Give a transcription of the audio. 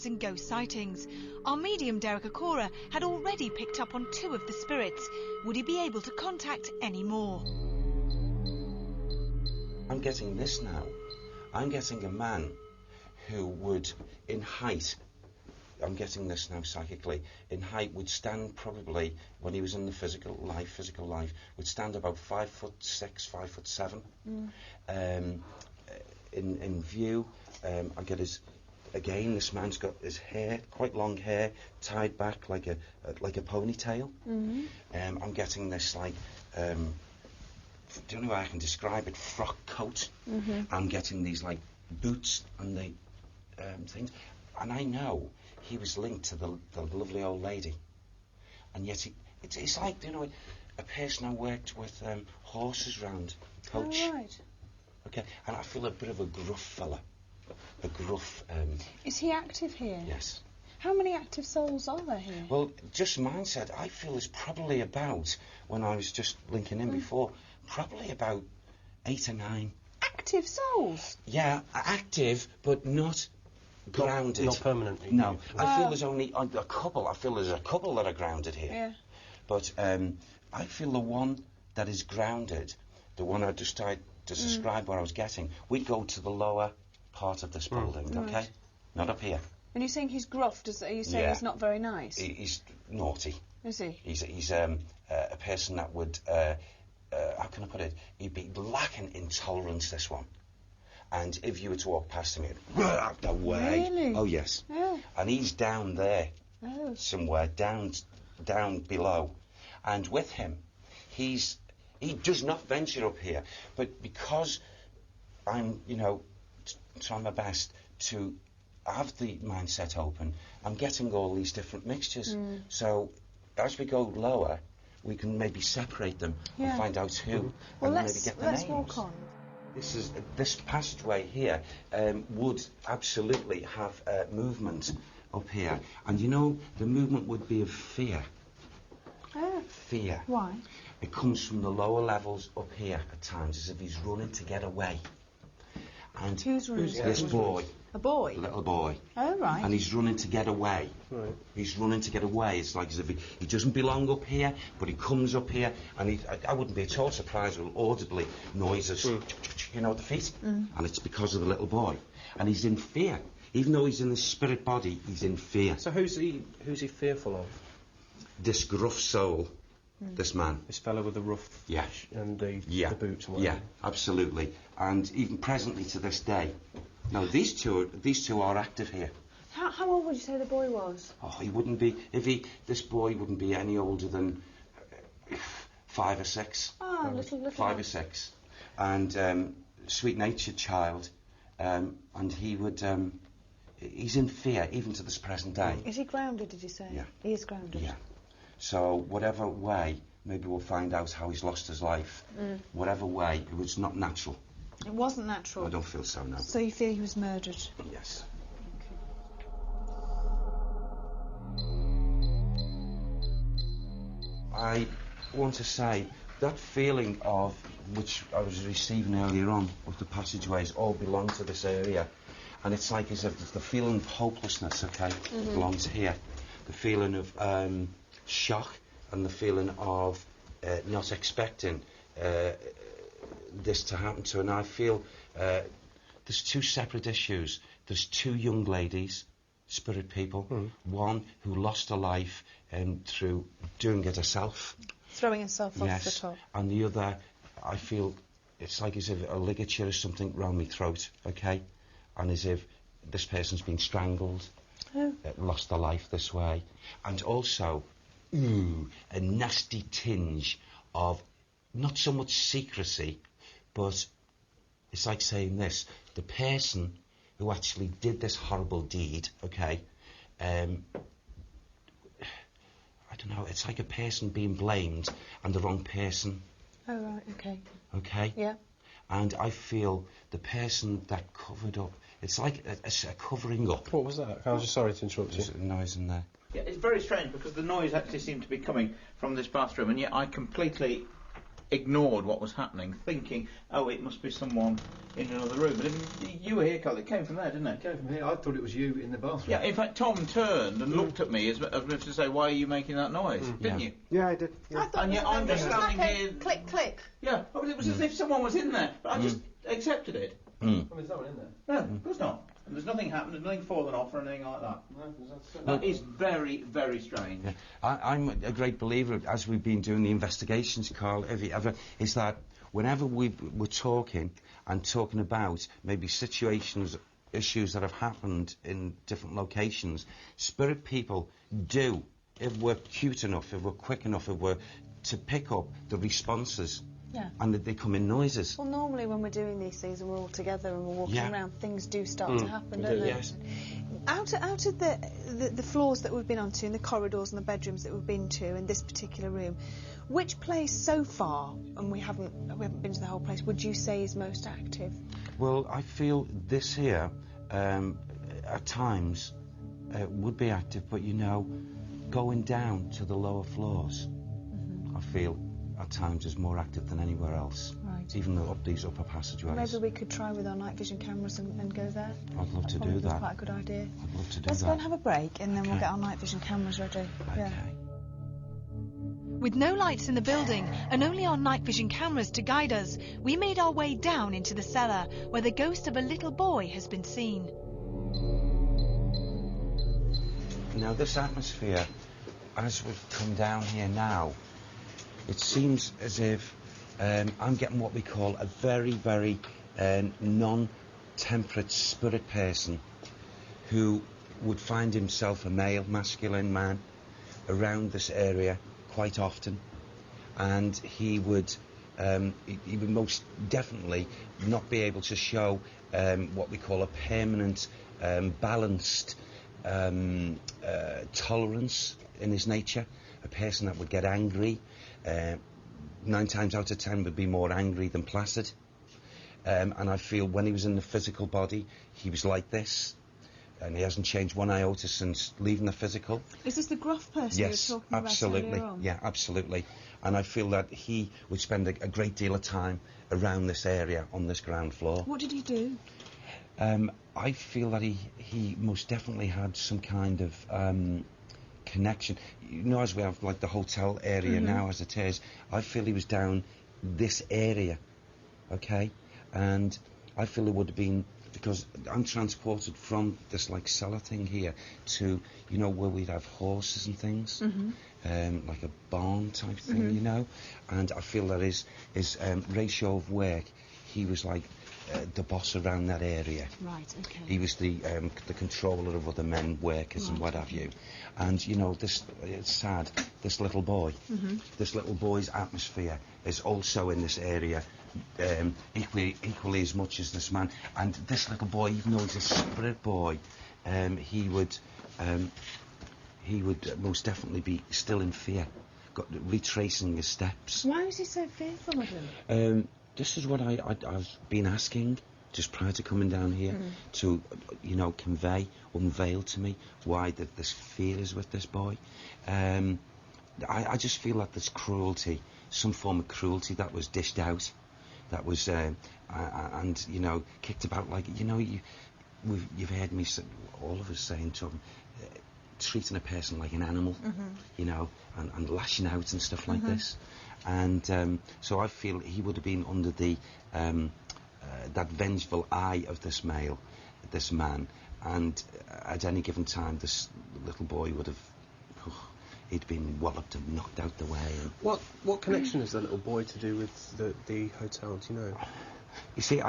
and ghost sightings. Our medium Derek Akora had already picked up on 2 of the spirits. Would he be able to contact any more? I'm getting this now. I'm getting a man who would, in height, I'm getting this now psychically, in height would stand probably, when he was in the physical life, would stand about 5'6", 5'7". In view, I get this man's got his hair, quite long hair, tied back like a ponytail. I'm getting this the only way I can describe it, frock coat. I'm getting these boots and the things, and I know he was linked to the lovely old lady, and yet it's like, a person I worked with horses round, coach. Oh, right. Okay, and I feel a bit of a gruff fella, Is he active here? Yes. How many active souls are there here? Well, just mine said, I feel there's probably about, when I was just linking in before, probably about 8 or 9. Active souls? Yeah, active, but not grounded. Not permanently. No, I feel there's only a couple. I feel there's a couple that are grounded here. Yeah. But I feel the one that is grounded, the one I just tried to describe what I was getting, we'd go to the lower part of this building, okay? Right. Not up here. And you're saying he's gruff? Are you saying he's not very nice? He's naughty. Is he? He's a person that would, how can I put it? He'd be lacking in tolerance, this one. And if you were to walk past him, he'd out the way. Really? Oh, yes. Oh. And he's down there, somewhere down below. And with him, he does not venture up here. But because I'm, trying my best to have the mindset open, I'm getting all these different mixtures. So as we go lower, we can maybe separate them and find out who, well, and maybe get the names. Let's walk on. This passageway here would absolutely have movement up here, and the movement would be of fear. Fear. Why? It comes from the lower levels up here at times, as if he's running to get away. And who's running? This boy. A boy? A little boy. Oh, right. And he's running to get away. Right. He's running to get away. It's like as if he doesn't belong up here, but he comes up here, and I wouldn't be at all surprised with audibly noises, at the feet. And it's because of the little boy. And he's in fear. Even though he's in the spirit body, he's in fear. So who's he fearful of? This gruff soul, this man. This fellow with the rough and the boots and whatever. Yeah, absolutely. And even presently to this day. Now, these two are active here. How old would you say the boy was? Oh, he wouldn't be, this boy wouldn't be any older than 5 or 6. Oh, little. 5 or 6. And sweet-natured child. And he would, he's in fear, even to this present day. Is he grounded, did you say? Yeah. He is grounded? Yeah. So, whatever way, maybe we'll find out how he's lost his life. Whatever way, it was not natural. It wasn't natural? I don't feel so, no. So you feel he was murdered? Yes. Okay. I want to say that feeling of which I was receiving earlier on, of the passageways all belong to this area, and it's like as if the feeling of hopelessness, belongs here. The feeling of shock and the feeling of not expecting this to happen to. And I feel there's 2 separate issues. There's 2 young ladies, spirit people, one who lost her life through doing it herself. Throwing herself off the top. And the other, I feel it's like as if a ligature or something round my throat, and as if this person's been strangled, lost their life this way. And also, a nasty tinge of not so much secrecy, but it's like saying this: the person who actually did this horrible deed, I don't know, it's like a person being blamed and the wrong person. Oh, right, okay. Okay? Yeah. And I feel the person that covered up, it's like a covering up. What was that? I was just sorry to interrupt you. There's a noise in there. Yeah, it's very strange because the noise actually seemed to be coming from this bathroom, and yet I completely ignored what was happening, thinking, oh, it must be someone in another room. But you were here, Carl. It came from there, didn't it? It came from here. I thought it was you in the bathroom. Yeah, in fact, Tom turned and looked at me as if to say, why are you making that noise? Didn't you? Yeah, I did. Yeah. I thought And yet I'm just standing like here... click, click. Yeah, I mean, it was as if someone was in there, but I just accepted it. I mean, there's no one in there. No, of course not. And there's nothing happened, there's nothing fallen off or anything like that. No, That is very, very strange. Yeah. I'm a great believer, as we've been doing the investigations, Carl, is that whenever we're talking about maybe situations, issues that have happened in different locations, spirit people do, if we're cute enough, if we're quick enough, if we're to pick up the responses. Yeah. And that they come in noises. Well, normally when we're doing these things and we're all together and we're walking around, things do start to happen, don't they? Yes. Out of the floors that we've been onto, and the corridors and the bedrooms that we've been to in this particular room, which place so far, and we haven't been to the whole place, would you say is most active? Well, I feel this here, at times, would be active, but you know, going down to the lower floors, I feel at times is more active than anywhere else. Right. Even up these upper passageways. Maybe we could try with our night vision cameras and go there. I'd love to do That's that. quite a good idea. I'd love to do Let's that. go and have a break, and then we'll Okay. get our night vision cameras ready. Okay. Yeah. With no lights in the building and only our night vision cameras to guide us, we made our way down into the cellar, where the ghost of a little boy has been seen. Now, this atmosphere, as we've come down here now, it seems as if I'm getting what we call a very, very non-temperate spirit person who would find himself a male, masculine man around this area quite often, and he would most definitely not be able to show what we call a permanent, balanced tolerance in his nature. A person that would get angry, 9 times out of 10 would be more angry than placid. And I feel when he was in the physical body, he was like this. And he hasn't changed one iota since leaving the physical. Is this the gruff person Yes, you were talking absolutely. about earlier on? Yeah, absolutely. And I feel that he would spend a great deal of time around this area on this ground floor. What did he do? I feel that he most definitely had some kind of connection. You know, as we have like the hotel area now as it is, I feel he was down this area, okay? And I feel it would have been, because I'm transported from this like cellar thing here to, you know, where we'd have horses and things, like a barn type thing, you know? And I feel that his ratio of work, he was like the boss around that area. Right, okay. He was the controller of other men, workers and what have you. And, you know, it's sad, this little boy, this little boy's atmosphere is also in this area equally as much as this man. And this little boy, even though he's a spirit boy, he would most definitely be still in fear, retracing his steps. Why was he so fearful of him? This is what I've been asking just prior to coming down here to, you know, unveil to me why this fear is with this boy. I just feel that there's cruelty, some form of cruelty that was dished out, that was, and, you know, kicked about like, you know, you've heard me, all of us saying to him, treating a person like an animal, you know, and lashing out and stuff like this. And so I feel he would have been under the that vengeful eye of this man, and at any given time this little boy would have he'd been walloped and knocked out the way. And What connection is the little boy to do with the hotel, do you know? you see,